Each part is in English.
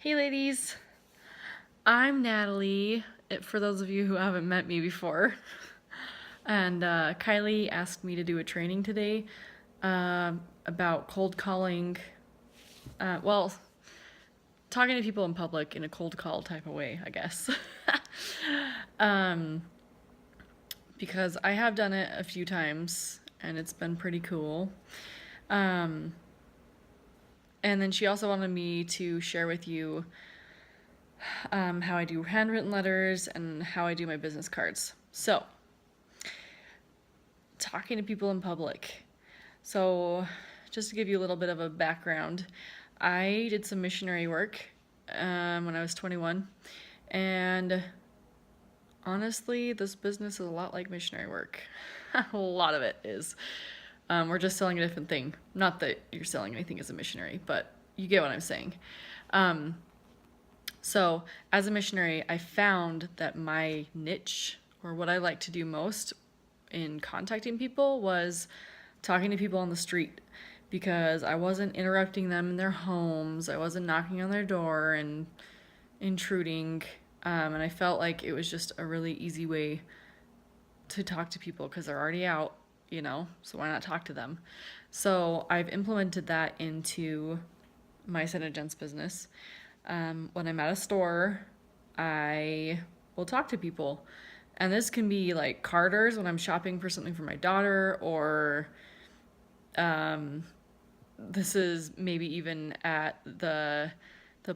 Hey ladies, I'm Natalie, for those of you who haven't met me before. And Kylie asked me to do a training today about cold calling, well, talking to people in public in a cold call type of way, I guess. um, because I have done it a few times and it's been pretty cool. Um, and then she also wanted me to share with you how I do handwritten letters and how I do my business cards. So, talking to people in public. So, just to give you a little bit of a background, I did some missionary work when I was 21, and honestly, this business is a lot like missionary work. A lot of it is. We're just selling a different thing. Not that you're selling anything as a missionary, but you get what I'm saying. Um, so, as a missionary, I found that my niche, or what I like to do most in contacting people, was talking to people on the street because I wasn't interrupting them in their homes. I wasn't knocking on their door and intruding. And I felt like it was just a really easy way to talk to people because they're already out, so why not talk to them? So I've implemented that into my SeneGence business. When I'm at a store, I will talk to people. And this can be like carders when I'm shopping for something for my daughter, or this is maybe even at the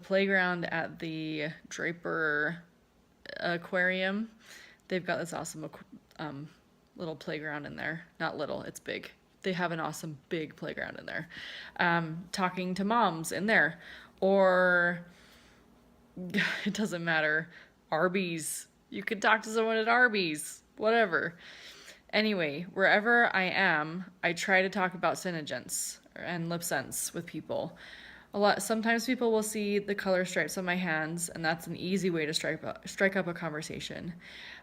playground at the Draper Aquarium. They've got this awesome little playground in there. Not little, it's big. They have an awesome big playground in there. Talking to moms in there, or it doesn't matter. Arby's. You could talk to someone at Arby's. Whatever. Anyway, wherever I am, I try to talk about SeneGence and LipSense with people. Sometimes people will see the color stripes on my hands, and that's an easy way to strike up a conversation.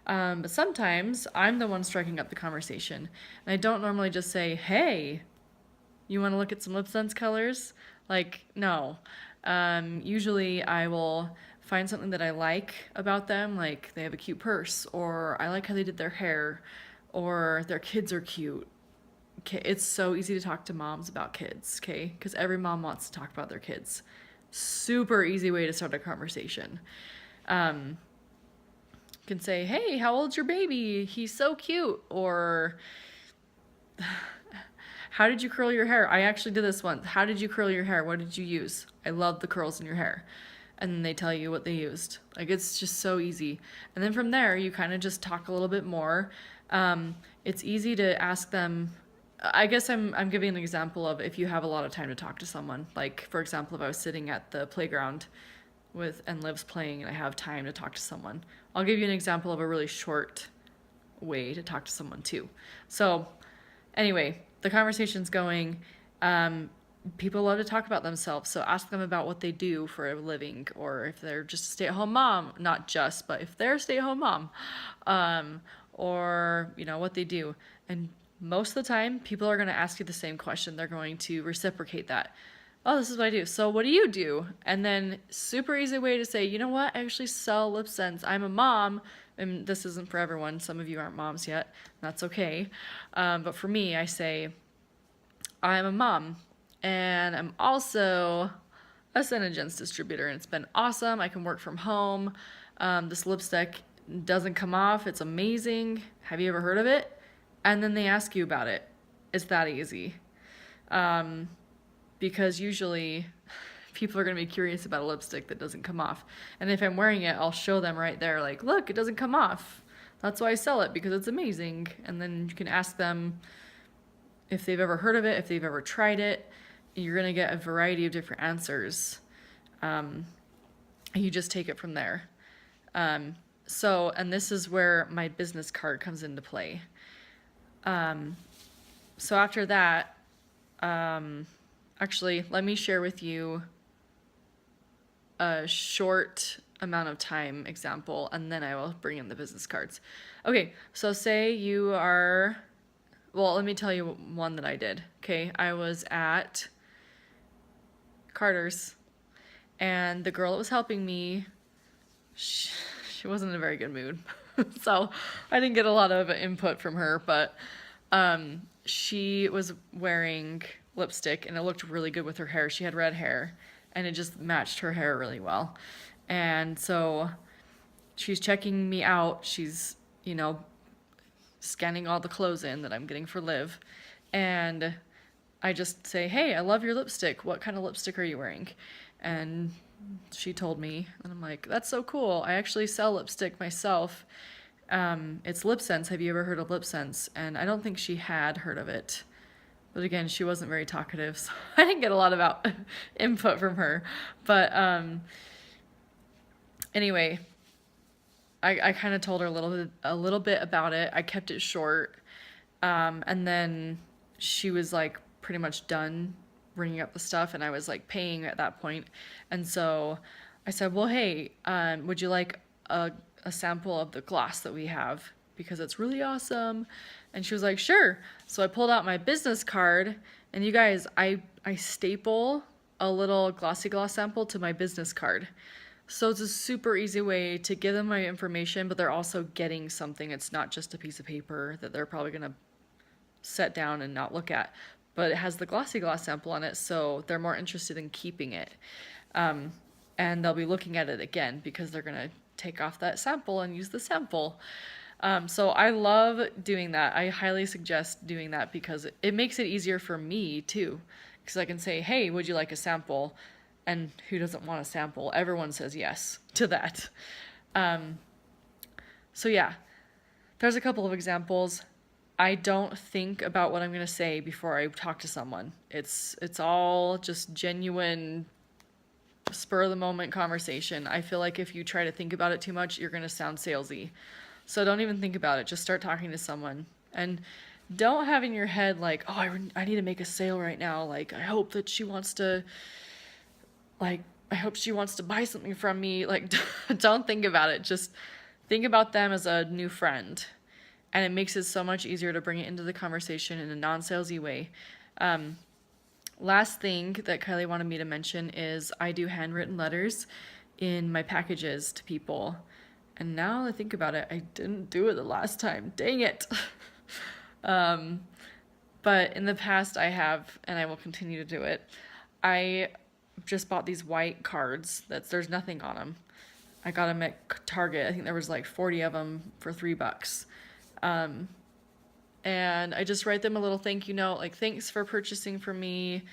But sometimes I'm the one striking up the conversation, and I don't normally just say, "Hey, you want to look at some LipSense colors?" Like, no. Usually I will find something that I like about them, like they have a cute purse, or I like how they did their hair, or their kids are cute. Okay, it's so easy to talk to moms about kids, okay? Because every mom wants to talk about their kids. Super easy way to start a conversation. You can say, "Hey, how old's your baby? He's so cute." Or, "How did you curl your hair?" I actually did this once. "How did you curl your hair? What did you use? I love the curls in your hair." And then they tell you what they used. Like, it's just so easy. And then from there, you kind of just talk a little bit more. It's easy to ask them. I guess I'm giving an example of if you have a lot of time to talk to someone. Like, for example, if I was sitting at the playground and Liv's playing and I have time to talk to someone, I'll give you an example of a really short way to talk to someone too. So, anyway, the conversation's going. People love to talk about themselves, so ask them about what they do for a living, or if they're just a stay-at-home mom. Not just, but if they're a stay-at-home mom, or what they do. And most of the time, people are going to ask you the same question. They're going to reciprocate that. "Oh, this is what I do. So what do you do?" And then super easy way to say, "You know what? I actually sell LipSense. I'm a mom." And this isn't for everyone. Some of you aren't moms yet. That's okay. But for me, I say, "I'm a mom. And I'm also a SeneGence distributor. And it's been awesome. I can work from home. This lipstick doesn't come off. It's amazing. Have you ever heard of it?" And then they ask you about it. It's that easy. Because usually people are going to be curious about a lipstick that doesn't come off. And if I'm wearing it, I'll show them right there, like, "Look, it doesn't come off. That's why I sell it, because it's amazing." And then you can ask them if they've ever heard of it, if they've ever tried it. You're going to get a variety of different answers. You just take it from there. And this is where my business card comes into play. So after that, actually, let me share with you a short amount of time example, and then I will bring in the business cards. Okay, so say you are, well, let me tell you one that I did. Okay, I was at Carter's, and the girl that was helping me, she, she wasn't in a very good mood. So I didn't get a lot of input from her, but she was wearing lipstick and it looked really good with her hair. She had red hair and it just matched her hair really well. And so she's checking me out. She's, scanning all the clothes in that I'm getting for Liv. And I just say, "Hey, I love your lipstick. What kind of lipstick are you wearing?" And she told me, and I'm like, "That's so cool. I actually sell lipstick myself. It's LipSense. Have you ever heard of LipSense?" And I don't think she had heard of it. But again, she wasn't very talkative, so I didn't get a lot of input from her. But anyway, I kind of told her a little bit about it. I kept it short, and then she was like pretty much done bringing up the stuff, and I was like paying at that point. And so I said, "Well, hey, would you like a sample of the gloss that we have, because it's really awesome?" And she was like, "Sure." So I pulled out my business card, and you guys, I staple a little Glossy Gloss sample to my business card. So it's a super easy way to give them my information, but they're also getting something. It's not just a piece of paper that they're probably gonna set down and not look at, but it has the Glossy Gloss sample on it, so they're more interested in keeping it. And they'll be looking at it again because they're gonna take off that sample and use the sample. So I love doing that. I highly suggest doing that because it makes it easier for me too. Because I can say, "Hey, would you like a sample?" And who doesn't want a sample? Everyone says yes to that. So yeah, there's a couple of examples. I don't think about what I'm gonna say before I talk to someone. It's all just genuine, spur of the moment conversation. I feel like if you try to think about it too much, you're gonna sound salesy. So don't even think about it. Just start talking to someone. And don't have in your head like, "Oh, I need to make a sale right now. Like, I hope that she wants to, like, I hope she wants to buy something from me." Like, don't think about it. Just think about them as a new friend. And it makes it so much easier to bring it into the conversation in a non-salesy way. Last thing that Kylie wanted me to mention is I do handwritten letters in my packages to people. And now I think about it, I didn't do it the last time. Dang it. But in the past I have, and I will continue to do it. I just bought these white cards there's nothing on them. I got them at Target. I think there was like 40 of them for $3. And I just write them a little thank you note, like, "Thanks for purchasing from me."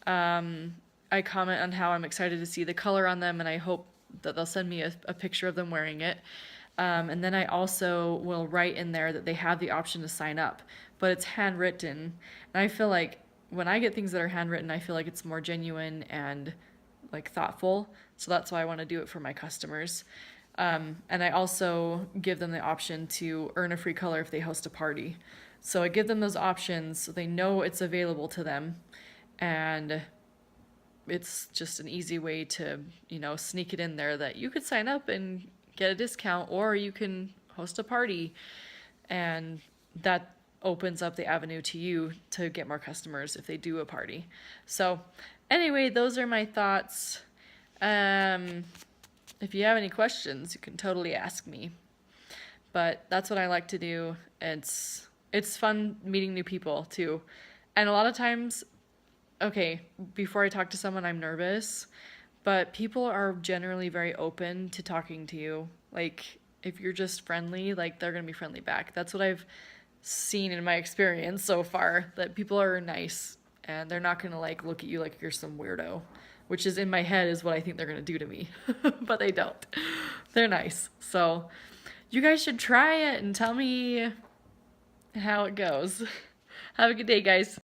I comment on how I'm excited to see the color on them, and I hope that they'll send me a picture of them wearing it. And then I also will write in there that they have the option to sign up, but it's handwritten. And I feel like when I get things that are handwritten, I feel like it's more genuine and like thoughtful. So that's why I want to do it for my customers. And I also give them the option to earn a free color if they host a party. So I give them those options so they know it's available to them. And it's just an easy way to, sneak it in there that you could sign up and get a discount, or you can host a party. And that opens up the avenue to you to get more customers if they do a party. So anyway, those are my thoughts. If you have any questions, you can totally ask me. But that's what I like to do. It's fun meeting new people too. And a lot of times, okay, before I talk to someone, I'm nervous, but people are generally very open to talking to you. Like, if you're just friendly, like, they're gonna be friendly back. That's what I've seen in my experience so far, that people are nice and they're not gonna like look at you like you're some weirdo, which is in my head is what I think they're gonna do to me. But they don't. They're nice. So you guys should try it and tell me how it goes. Have a good day, guys.